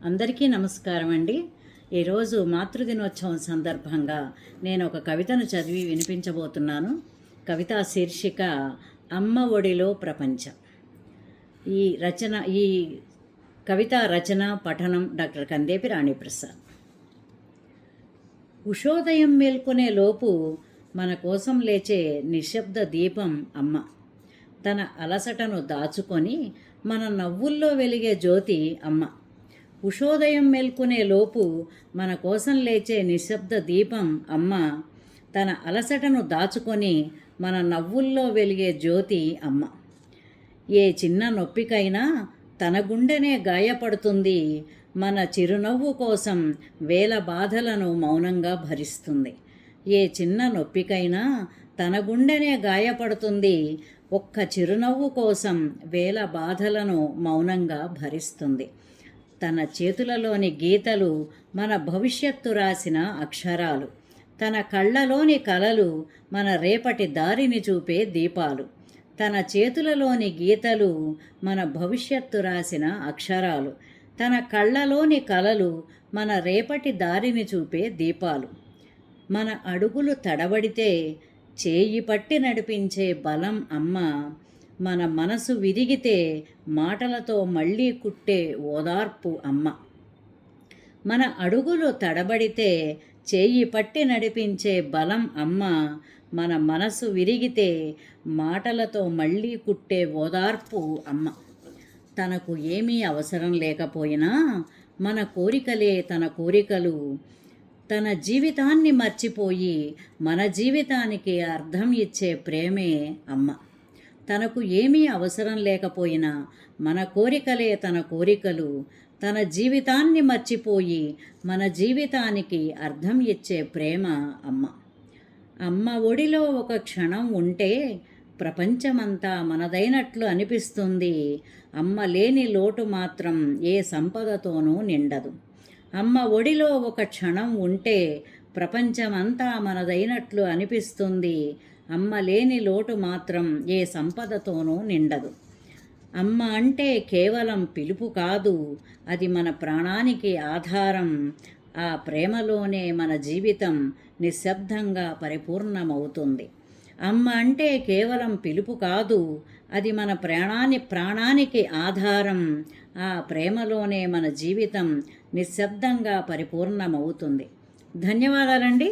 అందరికీ నమస్కారం అండి. ఈరోజు మాతృదినోత్సవం సందర్భంగా నేను ఒక కవితను చదివి వినిపించబోతున్నాను. కవితా శీర్షిక అమ్మ ఒడిలో ప్రపంచం. ఈ కవితా రచన పఠనం డాక్టర్ కందేపి రాణిప్రసాద్. ఉషోదయం మేల్కొనే లోపు మన కోసం లేచే నిశ్శబ్ద దీపం అమ్మ. తన అలసటను దాచుకొని మన నవ్వుల్లో వెలిగే జ్యోతి అమ్మ. ఉషోదయం మేల్కొనే లోపు మన కోసం లేచే నిశ్శబ్ద దీపం అమ్మ. తన అలసటను దాచుకొని మన నవ్వుల్లో వెలిగే జ్యోతి అమ్మ. ఏ చిన్న నొప్పికైనా తన గుండెనే గాయపడుతుంది. మన చిరునవ్వు కోసం వేల బాధలను మౌనంగా భరిస్తుంది. ఏ చిన్న నొప్పికైనా తన గుండెనే గాయపడుతుంది. ఒక్క చిరునవ్వు కోసం వేల బాధలను మౌనంగా భరిస్తుంది. తన చేతులలోని గీతలు మన భవిష్యత్తు రాసిన అక్షరాలు. తన కళ్ళలోని కలలు మన రేపటి దారిని చూపే దీపాలు. తన చేతులలోని గీతలు మన భవిష్యత్తు రాసిన అక్షరాలు. తన కళ్ళలోని కలలు మన రేపటి దారిని చూపే దీపాలు. మన అడుగులు తడబడితే చేయి పట్టి నడిపించే బలం అమ్మ. మన మనసు విరిగితే మాటలతో మళ్ళీ కుట్టే ఓదార్పు అమ్మ. మన అడుగులు తడబడితే చేయి పట్టి నడిపించే బలం అమ్మ. మన మనసు విరిగితే మాటలతో మళ్ళీ కుట్టే ఓదార్పు అమ్మ. తనకు ఏమీ అవసరం లేకపోయినా మన కోరికలే తన కోరికలు. తన జీవితాన్ని మర్చిపోయి మన జీవితానికి అర్థం ఇచ్చే ప్రేమే అమ్మ. తనకు ఏమీ అవసరం లేకపోయినా మన కోరికలే తన కోరికలు. తన జీవితాన్ని మర్చిపోయి మన జీవితానికి అర్థం ఇచ్చే ప్రేమ అమ్మ. అమ్మ ఒడిలో ఒక క్షణం ఉంటే ప్రపంచమంతా మనదైనట్లు అనిపిస్తుంది. అమ్మ లేని లోటు మాత్రం ఏ సంపదతోనూ నిండదు. అమ్మ ఒడిలో ఒక క్షణం ఉంటే ప్రపంచమంతా మనదైనట్లు అనిపిస్తుంది. అమ్మ లేని లోటు మాత్రం ఏ సంపదతోనూ నిండదు. అమ్మ అంటే కేవలం పిలుపు కాదు, అది మన ప్రాణానికి ఆధారం. ఆ ప్రేమలోనే మన జీవితం నిశ్శబ్దంగా పరిపూర్ణమవుతుంది. అమ్మ అంటే కేవలం పిలుపు కాదు, అది మన ప్రాణానికి ఆధారం. ఆ ప్రేమలోనే మన జీవితం నిశ్శబ్దంగా పరిపూర్ణమవుతుంది. ధన్యవాదాలండి.